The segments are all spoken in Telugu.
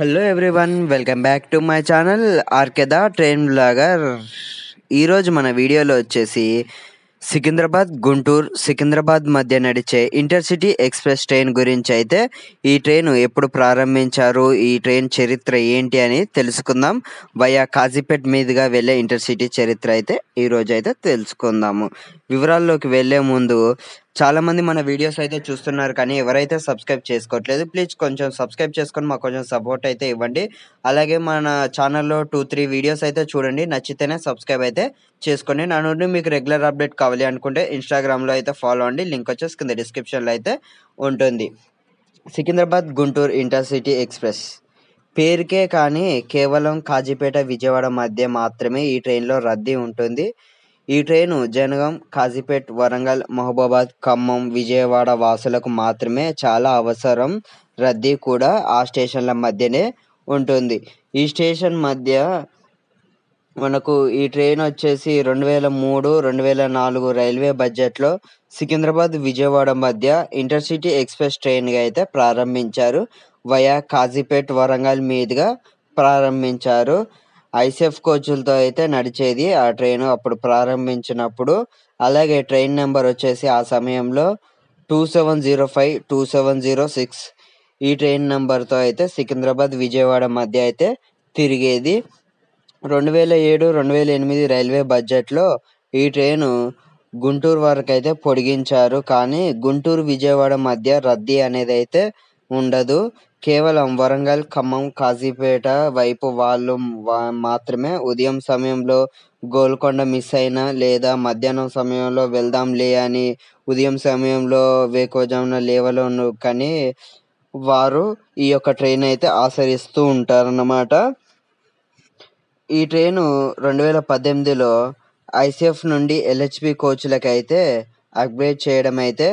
Hello everyone, welcome back to my channel ఆర్కెదా ట్రైన్ బ్లాగర్. ఈరోజు మన వీడియోలో వచ్చేసి సికింద్రాబాద్ మధ్య నడిచే ఇంటర్సిటీ ఎక్స్ప్రెస్ ట్రైన్ గురించి అయితే ఈ ట్రైన్ ఎప్పుడు ప్రారంభించారు, ఈ ట్రైన్ చరిత్ర ఏంటి అని తెలుసుకుందాం. వయా కాజీపేట్ మీదుగా వెళ్ళే ఇంటర్సిటీ చరిత్ర అయితే ఈరోజు అయితే తెలుసుకుందాము. వివరాల్లోకి వెళ్ళే ముందు చాలా మంది మన వీడియోస్ అయితే చూస్తున్నారు, కానీ ఎవరైతే సబ్స్క్రైబ్ చేసుకోవట్లేదు ప్లీజ్ కొంచెం సబ్స్క్రైబ్ చేసుకొని మాకు కొంచెం సపోర్ట్ అయితే ఇవ్వండి. అలాగే మన ఛానల్లో 2-3 వీడియోస్ అయితే చూడండి, నచ్చితేనే సబ్స్క్రైబ్ అయితే చేసుకోండి. నా నుండి మీకు రెగ్యులర్ అప్డేట్ కావాలి అనుకుంటే ఇన్స్టాగ్రామ్లో అయితే ఫాలో అండి, లింక్ వచ్చేసి కింద డిస్క్రిప్షన్లో అయితే ఉంటుంది. సికింద్రాబాద్ గుంటూరు ఇంటర్సిటీ ఎక్స్ప్రెస్ పేరుకే కానీ కేవలం కాజీపేట విజయవాడ మధ్య మాత్రమే ఈ ట్రైన్లో రద్దీ ఉంటుంది. ఈ ట్రైను జనగాం, కాజీపేట్, వరంగల్, మహబూబాబాద్, ఖమ్మం, విజయవాడ వాసులకు మాత్రమే చాలా అవసరం. రద్దీ కూడా ఆ స్టేషన్ల మధ్యనే ఉంటుంది. ఈ స్టేషన్ మధ్య మనకు ఈ ట్రైన్ వచ్చేసి 2003-2004 రైల్వే బడ్జెట్లో సికింద్రాబాద్ విజయవాడ మధ్య ఇంటర్సిటీ ఎక్స్ప్రెస్ ట్రైన్గా అయితే ప్రారంభించారు. వయా కాజీపేట్, వరంగల్ మీదుగా ప్రారంభించారు. ఐసెఫ్ కోచ్లతో అయితే నడిచేది ఆ ట్రైన్ అప్పుడు ప్రారంభించినప్పుడు. అలాగే ట్రైన్ నెంబర్ వచ్చేసి ఆ సమయంలో 2705, 2706 ఈ ట్రైన్ నెంబర్తో అయితే సికింద్రాబాద్ విజయవాడ మధ్య అయితే తిరిగేది. 2007-2008 రైల్వే బడ్జెట్లో ఈ ట్రైను గుంటూరు వరకు అయితే పొడిగించారు, కానీ గుంటూరు విజయవాడ మధ్య రద్దీ అనేది అయితే ఉండదు. కేవలం వరంగల్, ఖమ్మం, కాజీపేట వైపు వాళ్ళు మాత్రమే ఉదయం సమయంలో గోల్కొండ మిస్ అయినా లేదా మధ్యాహ్నం సమయంలో వెళ్దాంలే అని ఉదయం సమయంలో వేకువజామున లేవలోను కానీ వారు ఈ యొక్క ట్రైన్ అయితే ఆశ్రయిస్తూ ఉంటారన్నమాట. ఈ ట్రైను 2018లో ఐసీఎఫ్ నుండి ఎల్హెచ్బి కోచ్లకి అయితే అప్గ్రేడ్ చేయడం అయితే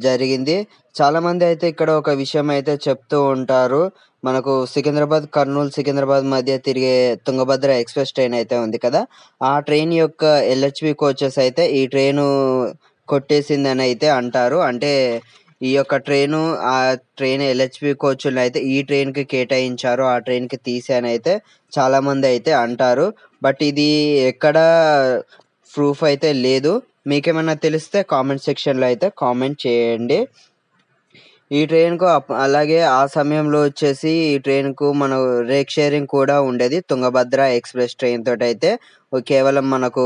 జరిగింది. చాలామంది అయితే ఇక్కడ ఒక విషయం అయితే చెప్తూ ఉంటారు, మనకు సికింద్రాబాద్ మధ్య తిరిగే తుంగభద్ర ఎక్స్ప్రెస్ ట్రైన్ అయితే ఉంది కదా, ఆ ట్రైన్ యొక్క ఎల్హెచ్బి కోచెస్ అయితే ఈ ట్రైను కొట్టేసిందని అయితే అంటారు. అంటే ఈ యొక్క ఆ ట్రైన్ ఎల్హెచ్బి కోచ్లు అయితే ఈ ట్రైన్కి కేటాయించారు, ఆ ట్రైన్కి తీసాను అయితే చాలా మంది అయితే అంటారు. బట్ ఇది ఎక్కడ ప్రూఫ్ అయితే లేదు. మీకేమైనా తెలిస్తే కామెంట్ సెక్షన్లో అయితే కామెంట్ చేయండి. ఈ ట్రైన్కు అలాగే ఆ సమయంలో వచ్చేసి ఈ ట్రైన్కు మన రేక్ షేరింగ్ కూడా ఉండేది. తుంగభద్ర ఎక్స్ప్రెస్ ట్రైన్ తోటి అయితే కేవలం మనకు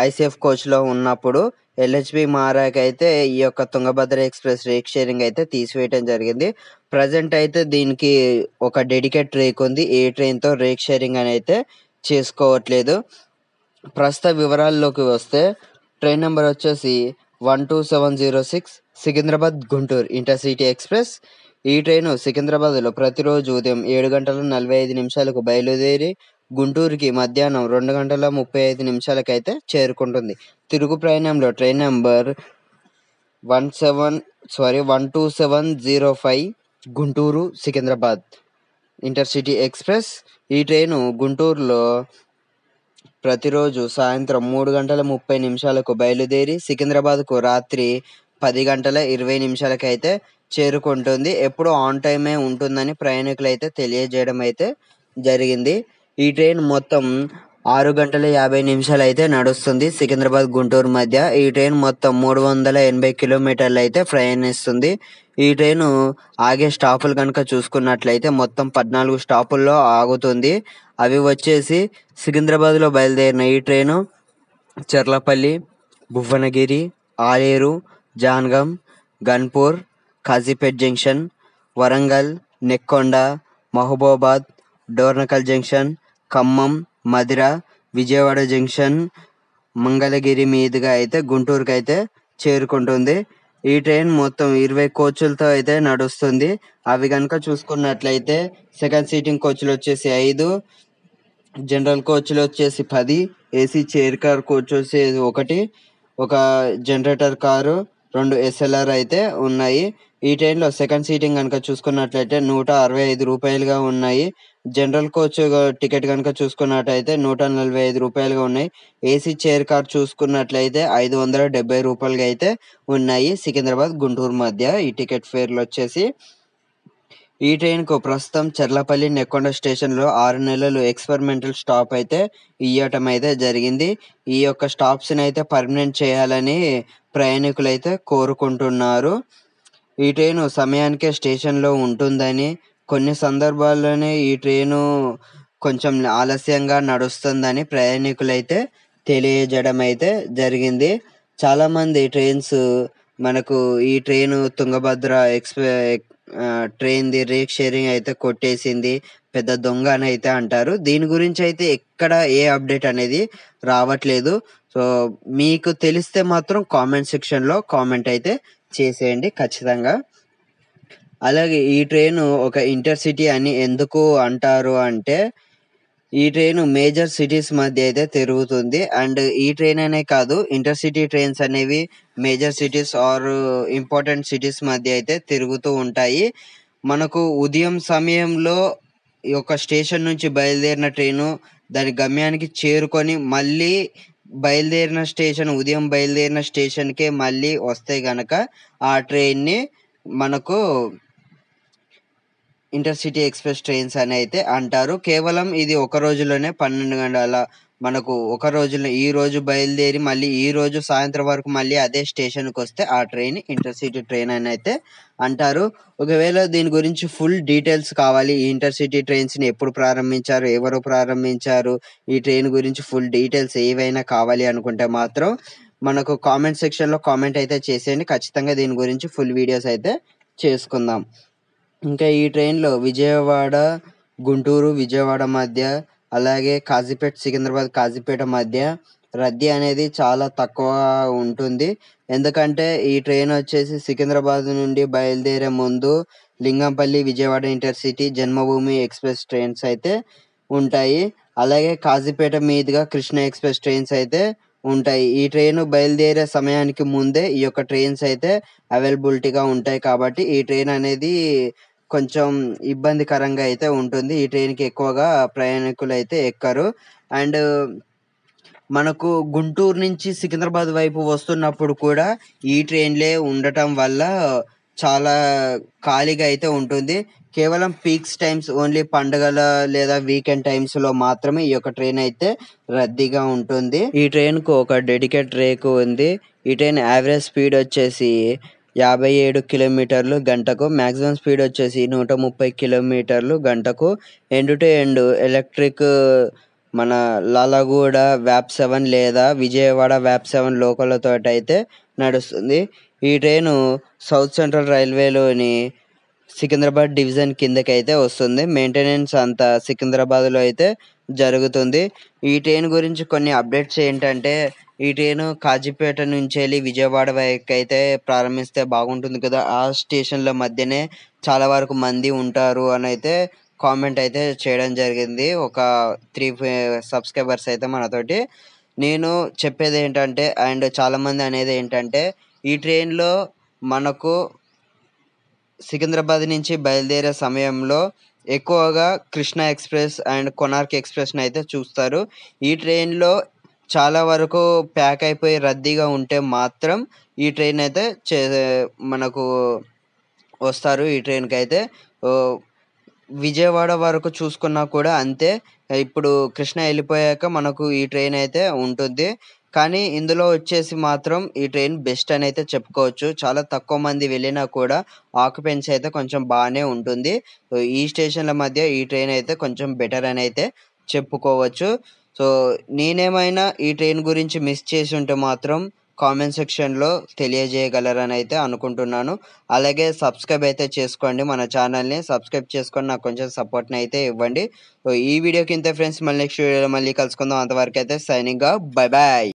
ఐసీఎఫ్ కోచ్లో ఉన్నప్పుడు ఎల్హెచ్బి మారాకైతే ఈ యొక్క తుంగభద్ర ఎక్స్ప్రెస్ రేక్ షేరింగ్ అయితే తీసివేయడం జరిగింది. ప్రజెంట్ అయితే దీనికి ఒక డెడికేట్ రేక్ ఉంది, ఏ ట్రైన్తో రేక్ షేరింగ్ అని అయితే చేసుకోవట్లేదు. ప్రస్తుత వివరాల్లోకి వస్తే ట్రైన్ నెంబర్ వచ్చేసి 12706 సికింద్రాబాద్ గుంటూరు ఇంటర్సిటీ ఎక్స్ప్రెస్. ఈ ట్రైను సికింద్రాబాద్లో ప్రతిరోజు ఉదయం 7:45 బయలుదేరి గుంటూరుకి మధ్యాహ్నం 2:35 అయితే చేరుకుంటుంది. తిరుగు ప్రయాణంలో train number 12705 Guntur Secunderabad intercity express. ఈ ట్రైను గుంటూరులో ప్రతిరోజు సాయంత్రం 3:30 బయలుదేరి సికింద్రాబాద్కు రాత్రి 10:20 అయితే చేరుకుంటుంది. ఎప్పుడు ఆన్ టైమే ఉంటుందని ప్రయాణికులు అయితే తెలియజేయడం అయితే జరిగింది. ఈ ట్రైన్ మొత్తం 6:50 అయితే నడుస్తుంది సికింద్రాబాద్ గుంటూరు మధ్య. ఈ ట్రైన్ మొత్తం 380 కిలోమీటర్లు అయితే ప్రయాణిస్తుంది. ఈ ట్రైను ఆగే స్టాపులు కనుక చూసుకున్నట్లయితే మొత్తం 14 స్టాపుల్లో ఆగుతుంది. అవి వచ్చేసి సికింద్రాబాద్లో బయలుదేరిన ఈ train Charlapalli, Bhuvanagiri, Aler, Jangaon, Ghanpur, Kazipet junction, Warangal, Nekkonda, Mahabubabad, Dornakal junction, Khammam, Madhira, Vijayawada junction, Mangalagiri మీదుగా అయితే గుంటూరుకి అయితే చేరుకుంటుంది. ఈ ట్రైన్ మొత్తం 20 కోచ్లతో అయితే నడుస్తుంది. అవి కనుక చూసుకున్నట్లయితే సెకండ్ సీటింగ్ కోచ్లు వచ్చేసి 5, జనరల్ కోచ్లు వచ్చేసి 10, ఏసీ చైర్ కార్ కోచ్ వచ్చేసి 1, ఒక జనరేటర్ కారు, 2 ఎస్ఎల్ఆర్ అయితే ఉన్నాయి. ఈ ట్రైన్లో సెకండ్ సీటింగ్ కనుక చూసుకున్నట్లయితే 165 రూపాయలుగా ఉన్నాయి. జనరల్ కోచ్ టికెట్ కనుక చూసుకున్నట్లయితే 145 రూపాయలుగా ఉన్నాయి. ఏసీ చైర్ కార్ చూసుకున్నట్లయితే 570 రూపాయలుగా అయితే ఉన్నాయి సికింద్రాబాద్ గుంటూరు మధ్య ఈ టికెట్ ఫేర్లు వచ్చేసి. ఈ ట్రైన్‌కు ప్రస్తుతం చర్లపల్లి, నెక్కొండ స్టేషన్‌లో 6 నెలలు ఎక్స్‌పెరిమెంటల్ స్టాప్ అయితే ఇయ్యటం అయితే జరిగింది. ఈ యొక్క స్టాప్స్‌నైతే పర్మనెంట్ చేయాలని ప్రయాణికులైతే కోరుకుంటున్నారు. ఈ ట్రైను సమయానికే స్టేషన్‌లో ఉంటుందని, కొన్ని సందర్భాల్లోనే ఈ ట్రైను కొంచెం ఆలస్యంగా నడుస్తుందని ప్రయాణికులైతే తెలియజేయడం అయితే జరిగింది. చాలామంది ట్రైన్స్ మనకు ఈ ట్రైను తుంగభద్ర ట్రైన్‌ది రేక్ షేరింగ్ అయితే కొట్టేసింది. పెద్ద దొంగ అని అయితే అంటారు. దీని గురించి అయితే ఎక్కడ ఏ అప్డేట్ అనేది రావట్లేదు. సో, మీకు తెలిస్తే మాత్రం కామెంట్ సెక్షన్‌లో కామెంట్ అయితే చేసేయండి ఖచ్చితంగా. అలాగే ఈ ట్రైను ఒక ఇంటర్‌సిటీ అని ఎందుకు అంటారు అంటే, ఈ ట్రైను మేజర్ సిటీస్ మధ్య అయితే తిరుగుతుంది. అండ్ ఈ ట్రైన్ అనే కాదు, ఇంటర్‌సిటీ ట్రైన్స్ అనేవి major cities or important cities మధ్య అయితే తిరుగుతూ ఉంటాయి. మనకు ఉదయం సమయంలో ఈ యొక్క స్టేషన్ నుంచి బయలుదేరిన ట్రైను దాని గమ్యానికి చేరుకొని మళ్ళీ ఉదయం బయలుదేరిన స్టేషన్‌కే మళ్ళీ వస్తే గనక ఆ ట్రైన్‌ని మనకు ఇంటర్‌సిటీ ఎక్స్‌ప్రెస్ ట్రైన్స్ అని అయితే అంటారు. కేవలం ఇది ఒక రోజులోనే 12 గంటల మనకు ఒక రోజులో ఈరోజు బయలుదేరి మళ్ళీ ఈరోజు సాయంత్రం వరకు మళ్ళీ అదే స్టేషన్‌కొస్తే ఆ ట్రైన్ ఇంటర్‌సిటీ ట్రైన్ అని అయితే అంటారు. ఒకవేళ దీని గురించి ఫుల్ డీటెయిల్స్ కావాలి, ఈ ఇంటర్‌సిటీ ట్రైన్స్‌ని ఎప్పుడు ప్రారంభించారు, ఎవరు ప్రారంభించారు, ఈ ట్రైన్ గురించి ఫుల్ డీటెయిల్స్ ఏవైనా కావాలి అనుకుంటే మాత్రం మనకు కామెంట్ సెక్షన్‌లో కామెంట్ అయితే చేసేయండి. ఖచ్చితంగా దీని గురించి ఫుల్ వీడియోస్ అయితే చేసుకుందాం. ఇంకా ఈ ట్రైన్‌లో విజయవాడ, గుంటూరు, విజయవాడ మధ్య, అలాగే సికింద్రాబాద్, కాజీపేట మధ్య రద్దీ అనేది చాలా తక్కువ ఉంటుంది. ఎందుకంటే ఈ ట్రైన్ వచ్చేసి సికింద్రాబాద్ నుండి బయలుదేరే ముందు లింగంపల్లి, విజయవాడ ఇంటర్‌సిటీ, జన్మభూమి ఎక్స్‌ప్రెస్ ట్రైన్స్ అయితే ఉంటాయి. అలాగే కాజీపేట మీదుగా కృష్ణ ఎక్స్‌ప్రెస్ ట్రైన్స్ అయితే ఉంటాయి. ఈ ట్రైను బయలుదేరే సమయానికి ముందే ఈ యొక్క ట్రైన్స్ అయితే అవైలబిలిటీగా ఉంటాయి కాబట్టి ఈ ట్రైన్ అనేది కొంచెం ఇబ్బందికరంగా అయితే ఉంటుంది. ఈ ట్రైన్‌కి ఎక్కువగా ప్రయాణికులైతే ఎక్కరు. అండ్ మనకు గుంటూరు నుంచి సికింద్రాబాద్ వైపు వస్తున్నప్పుడు కూడా ఈ ట్రైన్‌లే ఉండటం వల్ల చాలా ఖాళీగా అయితే ఉంటుంది. కేవలం పీక్స్ టైమ్స్ ఓన్లీ పండుగల లేదా వీకెండ్ టైమ్స్‌లో మాత్రమే ఈ యొక్క ట్రైన్ అయితే రద్దీగా ఉంటుంది. ఈ ట్రైన్‌కు ఒక డెడికేటెడ్ రేకు ఉంది. ఈ ట్రైన్ యావరేజ్ స్పీడ్ వచ్చేసి 57 కిలోమీటర్లు గంటకు. మాక్సిమం స్పీడ్ వచ్చేసి 130 కిలోమీటర్లు గంటకు. ఎండ్ టు ఎండ్ ఎలక్ట్రిక్ మన లాలగూడ వ్యాప్ 7 లేదా విజయవాడ వ్యాప్ 7 లోకల్లతోటైతే నడుస్తుంది. ఈ ట్రైను సౌత్ సెంట్రల్ రైల్వేలోని సికింద్రాబాద్ డివిజన్ కిందకైతే వస్తుంది. మెయింటెనెన్స్ అంతా సికింద్రాబాద్‌లో అయితే జరుగుతుంది. ఈ ట్రైన్ గురించి కొన్ని అప్డేట్స్ ఏంటంటే, ఈ ట్రైను కాజీపేట నుంచెళ్ళి విజయవాడ వైపుకైతే ప్రారంభిస్తే బాగుంటుంది కదా! ఆ స్టేషన్‌ల మధ్యనే చాలా వరకు మంది ఉంటారు అనైతే కామెంట్ అయితే చేయడం జరిగింది. ఒక 3 సబ్‌స్క్రైబర్స్ అయితే మనతోటి. నేను చెప్పేదేంటంటే అండ్ చాలామంది అనేదేంటంటే, ఈ ట్రైన్‌లో మనకు సికింద్రాబాద్ నుంచి బయలుదేరే సమయంలో ఎక్కువగా కృష్ణ ఎక్స్‌ప్రెస్ అండ్ కొనార్క్ ఎక్స్‌ప్రెస్‌నైతే చూస్తారు. ఈ ట్రైన్‌లో చాలా వరకు ప్యాక్ అయిపోయి రద్దీగా ఉంటే మాత్రం ఈ ట్రైన్ అయితే మనకు వస్తారు ఈ ట్రైన్‌కైతే. ఓహ్! విజయవాడ వరకు చూసుకున్నా కూడా అంతే. ఇప్పుడు కృష్ణ ఎళ్ళిపోయాక మనకు ఈ ట్రైన్ అయితే ఉంటుంది. కానీ ఇందులో వచ్చేసి మాత్రం ఈ ట్రైన్ బెస్ట్ అనైతే చెప్పుకోవచ్చు. చాలా తక్కువ మంది వెళ్ళినా కూడా ఆక్యుపెన్సీ అయితే కొంచెం బానే ఉంటుంది. ఈ స్టేషన్‌ల మధ్య ఈ ట్రైన్ అయితే కొంచెం బెటర్ అనైతే చెప్పుకోవచ్చు. సో, నేనేమైనా ఈ ట్రైన్ గురించి మిస్ చేసుంటే మాత్రం కామెంట్ సెక్షన్‌లో తెలియజేయగలరనైతే అనుకుంటున్నాను. అలాగే సబ్స్క్రైబ్ అయితే చేసుకోండి మన ఛానల్‌ని. సబ్స్క్రైబ్ చేసుకొని నాకు కొంచెం సపోర్ట్‌నైతే ఇవ్వండి. సో, ఈ వీడియోకి ఇంతే ఫ్రెండ్స్. మళ్ళీ నెక్స్ట్ వీడియోలో మళ్ళీ కలుసుకుందాం. అంతవరకైతే సైనింగ్ ఆఫ్. By by.